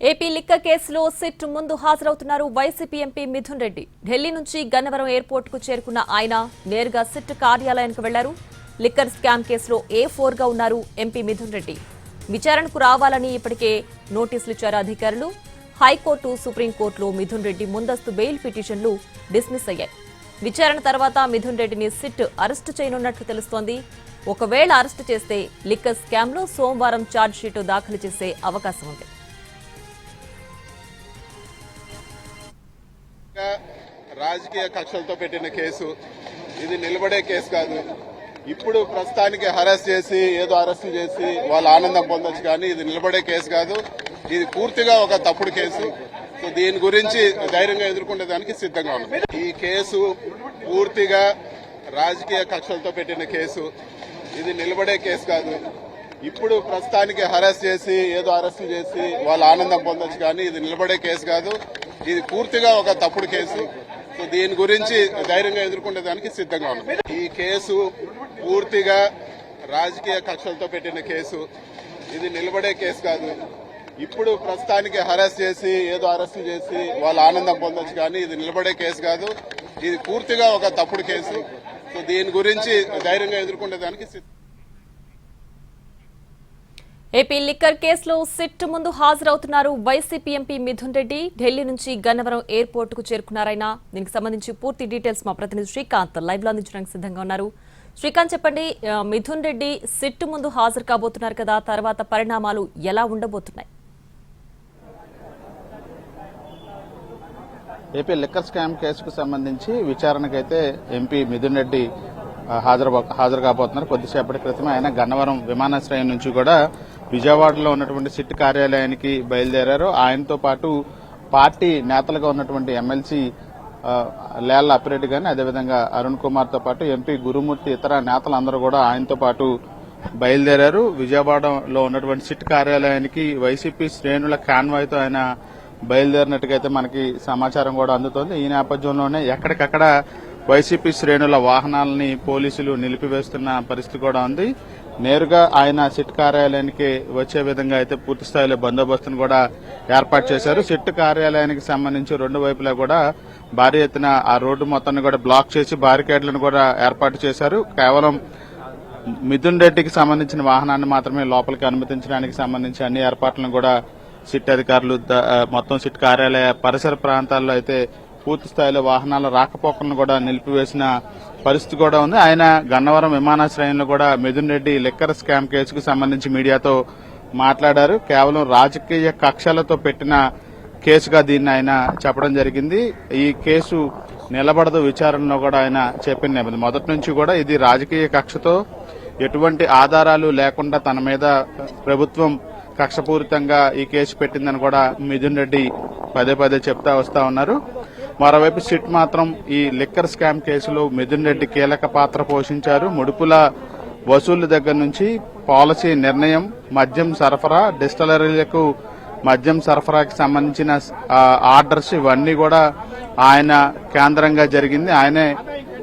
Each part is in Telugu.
ఏపీ లిక్కర్ కేసులో సిట్ ముందు హాజరవుతున్నారు వైసీపీ ఎంపీ మిథున్ రెడ్డి. ఢిల్లీ నుంచి గన్నవరం ఎయిర్పోర్ట్ కు చేరుకున్న ఆయన నేరుగా సిట్ కార్యాలయానికి వెళ్లారు. లిక్కర్ స్కామ్ కేసులో A4 గా ఉన్నారు ఎంపీ మిథున్ రెడ్డి. విచారణకు రావాలని ఇప్పటికే నోటీసులు ఇచ్చారు అధికారులు. హైకోర్టు, సుప్రీంకోర్టులో మిథున్ రెడ్డి ముందస్తు బెయిల్ పిటిషన్లు డిస్మిస్ అయ్యాయి. విచారణ తర్వాత మిథున్ రెడ్డిని సిట్ అరెస్టు చేయనున్నట్లు తెలుస్తోంది. ఒకవేళ అరెస్టు చేస్తే లిక్కర్ స్కామ్ లో సోమవారం ఛార్జ్ షీటు దాఖలు చేసే అవకాశం ఉంది. రాజకీయ కక్షలతో పెట్టిన కేసు ఇది నిలబడే కేసు కాదు. ఇప్పుడు ప్రస్తుతానికి అరెస్ట్ చేసి ఏదో అరెస్ట్ చేసి వాళ్ళు ఆనందం పొందొచ్చు, కానీ ఇది నిలబడే కేసు కాదు. ఇది పూర్తిగా ఒక తప్పుడు కేసు. సో దీని గురించి ధైర్యంగా ఎదుర్కొనేదానికి సిద్ధంగా ఉంది. ఈ కేసు పూర్తిగా రాజకీయ కక్షలతో పెట్టిన కేసు ఇది నిలబడే కేసు కాదు. ఇప్పుడు ప్రస్తుతానికి అరెస్ట్ చేసి ఏదో అరెస్ట్ చేసి వాళ్ళు ఆనందం పొందొచ్చు, కానీ ఇది నిలబడే కేసు కాదు. ఇది పూర్తిగా ఒక తప్పుడు కేసు. సో దీని గురించి ధైర్యంగా ఎదుర్కొనేదానికి సిద్ధంగా ఉంది. ఈ కేసు పూర్తిగా రాజకీయ కక్షలతో పెట్టిన కేసు ఇది నిలబడే కేసు కాదు. ఇప్పుడు ప్రస్తుతానికి అరెస్ట్ చేసి ఏదో అరెస్ట్ చేసి వాళ్ళు ఆనందం పొందొచ్చు, కానీ ఇది నిలబడే కేసు కాదు. ఇది పూర్తిగా ఒక తప్పుడు కేసు. సో దీని గురించి ధైర్యంగా ఎదుర్కొనేదానికి సిద్ధం. ఏపీ లిక్కర్ కేసులో సిట్ ముందు హాజరవుతున్నారు వైసీపీ ఎంపీ మిథున్ రెడ్డి. ఢిల్లీ నుంచి గన్నవరం ఎయిర్పోర్ట్ కు చేరుకున్నారాయన. దీనికి సంబంధించి పూర్తి డీటెయిల్స్ మా ప్రతినిధి శ్రీకాంత్ లైవ్ లో అందించడానికి సిద్ధంగా ఉన్నారు. శ్రీకాంత్, చెప్పండి, మిథున్ రెడ్డి సిట్ ముందు హాజరు కాబోతున్నారు కదా, తర్వాత పరిణామాలు ఎలా ఉండబోతున్నాయి? ఏపీ లిక్కర్ స్కామ్ కేసుకు సంబంధించి విచారణకైతే ఎంపీ మిథున్ రెడ్డి హాజరు కాబోతున్నారు. కొద్దిసేపటి క్రితమే ఆయన గన్నవరం విమానాశ్రయం నుంచి కూడా విజయవాడలో ఉన్నటువంటి సిట్ కార్యాలయానికి బయలుదేరారు. ఆయనతో పాటు పార్టీ నేతలుగా ఉన్నటువంటి ఎమ్మెల్సీ లేళ్ల అప్పిరెడ్డి గాని, అదేవిధంగా అరుణ్ కుమార్ తో పాటు ఎంపీ గురుమూర్తి, ఇతర నేతలందరూ కూడా ఆయనతో పాటు బయలుదేరారు. విజయవాడలో ఉన్నటువంటి సిట్ కార్యాలయానికి వైసీపీ శ్రేణుల కాన్వాయ్తో ఆయన బయలుదేరినట్టుగైతే మనకి సమాచారం కూడా అందుతోంది. ఈ నేపథ్యంలోనే ఎక్కడికక్కడ వైసీపీ శ్రేణుల వాహనాలని పోలీసులు నిలిపివేస్తున్న పరిస్థితి కూడా ఉంది. నేరుగా ఆయన సిట్ కార్యాలయానికి వచ్చే విధంగా అయితే పూర్తి స్థాయిలో బందోబస్తును కూడా ఏర్పాటు చేశారు. సిట్ కార్యాలయానికి సంబంధించి రెండు వైపులా కూడా భారీ ఎత్తున ఆ రోడ్డు మొత్తాన్ని కూడా బ్లాక్ చేసి బారికేడ్లను కూడా ఏర్పాటు చేశారు. కేవలం మిథున్ రెడ్డికి సంబంధించిన వాహనాన్ని మాత్రమే లోపలికి అనుమతించడానికి సంబంధించి అన్ని ఏర్పాట్లను కూడా సిట్ అధికారులు మొత్తం సిట్ కార్యాలయ పరిసర ప్రాంతాల్లో అయితే పూర్తి స్థాయిలో వాహనాల రాకపోకలను కూడా నిలిపివేసిన పరిస్థితి కూడా ఉంది. ఆయన గన్నవరం విమానాశ్రయంలో కూడా మిథున్ రెడ్డి లిక్కర్ స్కామ్ కేసుకు సంబంధించి మీడియాతో మాట్లాడారు. కేవలం రాజకీయ కక్షలతో పెట్టిన కేసుగా దీన్ని ఆయన చెప్పడం జరిగింది. ఈ కేసు నిలబడదు విచారణలో కూడా ఆయన చెప్పిన నేపథ్యం. మొదటి నుంచి కూడా ఇది రాజకీయ కక్షతో ఎటువంటి ఆధారాలు లేకుండా తన మీద ప్రభుత్వం కక్షపూరితంగా ఈ కేసు పెట్టిందని కూడా మిథున్ రెడ్డి పదే పదే చెప్తా వస్తా ఉన్నారు. మరోవైపు సిట్ మాత్రం ఈ లిక్కర్ స్కామ్ కేసులో మిథున్ రెడ్డి కీలక పాత్ర పోషించారు. ముడుపుల వసూలు దగ్గర నుంచి పాలసీ నిర్ణయం, మద్యం సరఫరా, డిస్టిలరీలకు మద్యం సరఫరాకి సంబంధించిన ఆర్డర్స్ ఇవన్నీ కూడా ఆయన కేంద్రంగా జరిగింది. ఆయనే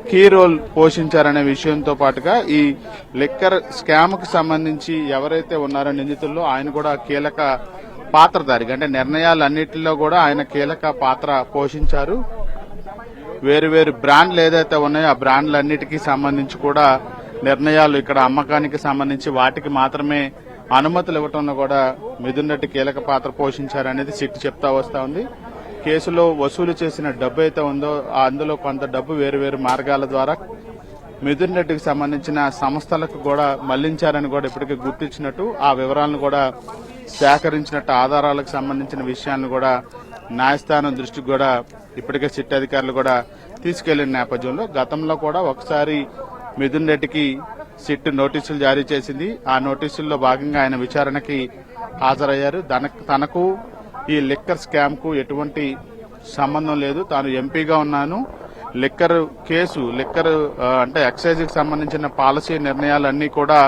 కీ రోల్ పోషించారనే విషయంతో పాటుగా ఈ లిక్కర్ స్కామ్ కు సంబంధించి ఎవరైతే ఉన్నారో నిందితుల్లో ఆయన కూడా కీలక పాత్రధారి. అంటే నిర్ణయాలన్నింటిలో కూడా ఆయన కీలక పాత్ర పోషించారు. వేరు బ్రాండ్లు ఏదైతే ఉన్నాయో ఆ బ్రాండ్లన్నిటికీ సంబంధించి కూడా నిర్ణయాలు ఇక్కడ అమ్మకానికి సంబంధించి వాటికి మాత్రమే అనుమతులు ఇవ్వడంలో కూడా మిథున్ రెడ్డి కీలక పాత్ర పోషించారనేది సిట్ చెప్తా వస్తా ఉంది. కేసులో వసూలు చేసిన డబ్బు అయితే ఉందో అందులో కొంత డబ్బు వేరు మార్గాల ద్వారా మిథున్ రెడ్డికి సంబంధించిన సంస్థలకు కూడా మళ్లించారని కూడా ఇప్పటికే గుర్తించినట్టు, ఆ వివరాలను కూడా సేకరించినట్టు, ఆధారాలకు సంబంధించిన విషయాలను కూడా న్యాయస్థానం దృష్టికి కూడా ఇప్పటికే సిట్ అధికారులు కూడా తీసుకెళ్లిన నేపథ్యంలో గతంలో కూడా ఒకసారి మిథున్ రెడ్డికి సిట్ నోటీసులు జారీ చేసింది. ఆ నోటీసుల్లో భాగంగా ఆయన విచారణకి హాజరయ్యారు. తనకు ఈ లిక్కర్ స్కామ్ కు ఎటువంటి సంబంధం లేదు, తాను ఎంపీగా ఉన్నాను, లిక్కర్ కేసు అంటే ఎక్సైజ్ కి సంబంధించిన పాలసీ నిర్ణయాలన్నీ కూడా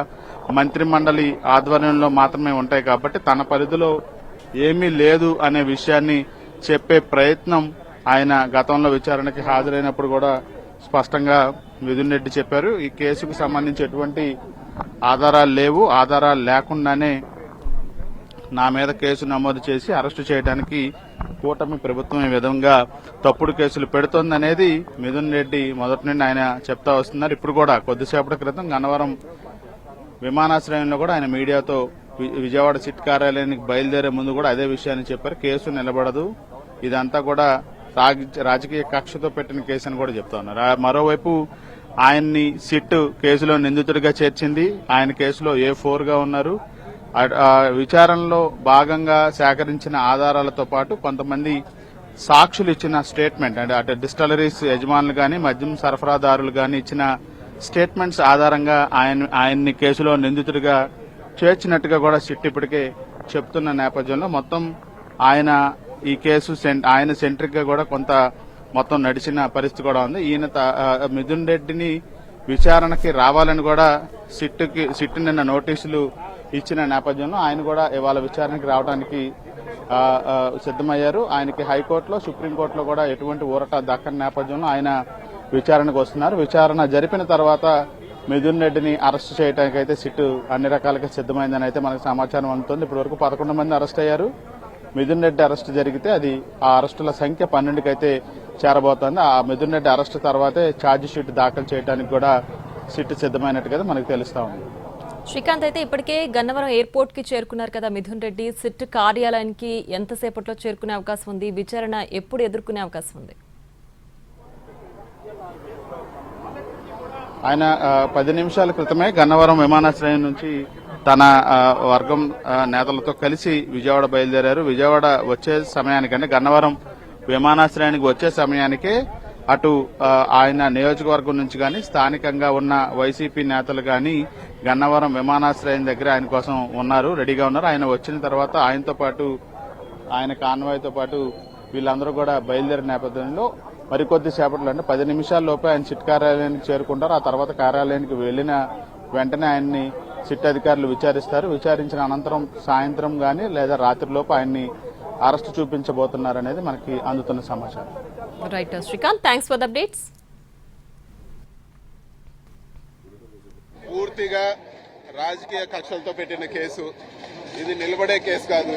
మంత్రి మండలి ఆధ్వర్యంలో మాత్రమే ఉంటాయి కాబట్టి తన పరిధిలో ఏమీ లేదు అనే విషయాన్ని చెప్పే ప్రయత్నం ఆయన గతంలో విచారణకి హాజరైనప్పుడు కూడా స్పష్టంగా మిథున్ రెడ్డి చెప్పారు. ఈ కేసుకు సంబంధించి ఎటువంటి ఆధారాలు లేవు, ఆధారాలు లేకుండానే నా మీద కేసు నమోదు చేసి అరెస్టు చేయడానికి కూటమి ప్రభుత్వం ఈ విధంగా తప్పుడు కేసులు పెడుతోందనేది మిథున్ రెడ్డి మొదటి నుండి ఆయన చెప్తా వస్తున్నారు. ఇప్పుడు కూడా కొద్దిసేపటి క్రితం గన్నవరం విమానాశ్రయంలో కూడా ఆయన మీడియాతో విజయవాడ సిట్ కార్యాలయానికి బయలుదేరే ముందు కూడా అదే విషయాన్ని చెప్పారు. కేసు నిలబడదు, ఇదంతా కూడా రాజకీయ కక్షతో పెట్టిన కేసు అని కూడా చెప్తా ఉన్నారు. మరోవైపు ఆయన్ని సిట్ కేసులో నిందితుడిగా చేర్చింది. ఆయన కేసులో A4 గా ఉన్నారు. విచారణలో భాగంగా సేకరించిన ఆధారాలతో పాటు కొంతమంది సాక్షులు ఇచ్చిన స్టేట్మెంట్ అంటే అటు డిస్టిలరీస్ యజమానులు గాని మద్యం సరఫరాదారులు గాని ఇచ్చిన స్టేట్మెంట్స్ ఆధారంగా ఆయన్ని కేసులో నిందితుడిగా చేర్చినట్టుగా కూడా సిట్ ఇప్పటికే చెప్తున్న నేపథ్యంలో మొత్తం ఆయన ఈ కేసు ఆయన సెంట్రిక్ గా కూడా కొంత మొత్తం నడిచిన పరిస్థితి కూడా ఉంది. ఈయన మిథున్ రెడ్డిని విచారణకి రావాలని కూడా సిట్ నిన్న నోటీసులు ఇచ్చిన నేపథ్యంలో ఆయన కూడా ఇవాళ విచారణకి రావడానికి సిద్దమయ్యారు. ఆయనకి హైకోర్టులో సుప్రీంకోర్టులో కూడా ఎటువంటి ఊరట దక్కని నేపథ్యంలో ఆయన విచారణకు వస్తున్నారు. విచారణ జరిపిన తర్వాత మిథున్ రెడ్డిని అరెస్ట్ చేయడానికి అయితే సిట్ అన్ని రకాలుగా సిద్దమైందని అయితే మనకు సమాచారం అందుతుంది. ఇప్పటి వరకు 11 మంది అరెస్ట్ అయ్యారు. మిథున్ రెడ్డి అరెస్ట్ జరిగితే అది ఆ అరెస్టుల సంఖ్య 12కి అయితే చేరబోతోంది. ఆ మిథున్ రెడ్డి అరెస్ట్ తర్వాతే ఛార్జ్ షీట్ దాఖలు చేయడానికి కూడా సిట్ సిద్దమైనట్టుగా మనకు తెలుస్తా ఉంది. శ్రీకాంత్, అయితే ఇప్పటికే గన్నవరం ఎయిర్పోర్ట్ కి చేరుకున్నారు కదా మిథున్ రెడ్డి. సిట్ కార్యాలయానికి ఎంతసేపట్లో చేరుకునే అవకాశం ఉంది? విచారణ ఎప్పుడు ఎదుర్కొనే అవకాశం ఉంది? ఆయన 10 నిమిషాల క్రితమే గన్నవరం విమానాశ్రయం నుంచి తన వర్గం నేతలతో కలిసి విజయవాడ బయలుదేరారు. విజయవాడ వచ్చే సమయానికంటే గన్నవరం విమానాశ్రయానికి వచ్చే సమయానికే అటు ఆయన నియోజకవర్గం నుంచి గాని స్థానికంగా ఉన్న వైసీపీ నేతలు గాని గన్నవరం విమానాశ్రయం దగ్గర ఆయన కోసం ఉన్నారు, రెడీగా ఉన్నారు. ఆయన వచ్చిన తర్వాత ఆయనతో పాటు ఆయన కాన్వాయ్తో పాటు వీళ్ళందరూ కూడా బయలుదేరిన నేపథ్యంలో మరికొద్ది సేపట్లో అంటే 10 నిమిషాల లోపే ఆయన సిట్ కార్యాలయానికి చేరుకుంటారు. ఆ తర్వాత కార్యాలయానికి వెళ్లిన వెంటనే ఆయన్ని సిట్ అధికారులు విచారిస్తారు. విచారించిన అనంతరం సాయంత్రం గాని లేదా రాత్రిలోపు ఆయన్ని అరెస్టు చూపించబోతున్నారనేది మనకి అందుతున్న సమాచారం. Right Srikanth, thanks for the updates. పూర్తిగా రాజకీయ కక్షలతో పెట్టిన కేసు, ఇది నిలబడే కేసు కాదు.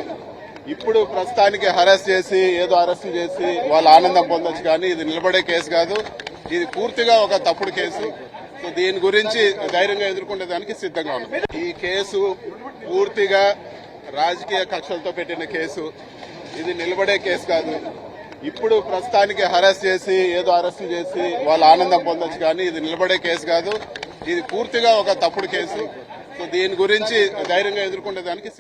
ఇప్పుడు ప్రస్తుతానికి హరాస్ చేసి ఏదో అరెస్ట్ చేసి వాళ్ళు ఆనందం పొందొచ్చు, కానీ ఇది నిలబడే కేసు కాదు. ఇది పూర్తిగా ఒక తప్పుడు కేసు. సో దీని గురించి ధైర్యంగా ఎదుర్కొనేదానికి సిద్ధంగా ఉంది. ఈ కేసు పూర్తిగా రాజకీయ కక్షలతో పెట్టిన కేసు, ఇది నిలబడే కేసు కాదు. ఇప్పుడు ప్రస్తుతానికి హరాస్ చేసి ఏదో అరెస్ట్ చేసి వాళ్ళు ఆనందం పొందొచ్చు, కానీ ఇది నిలబడే కేసు కాదు. ఇది పూర్తిగా ఒక తప్పుడు కేసు. సో దీని గురించి ధైర్యంగా ఎదుర్కొనేదానికి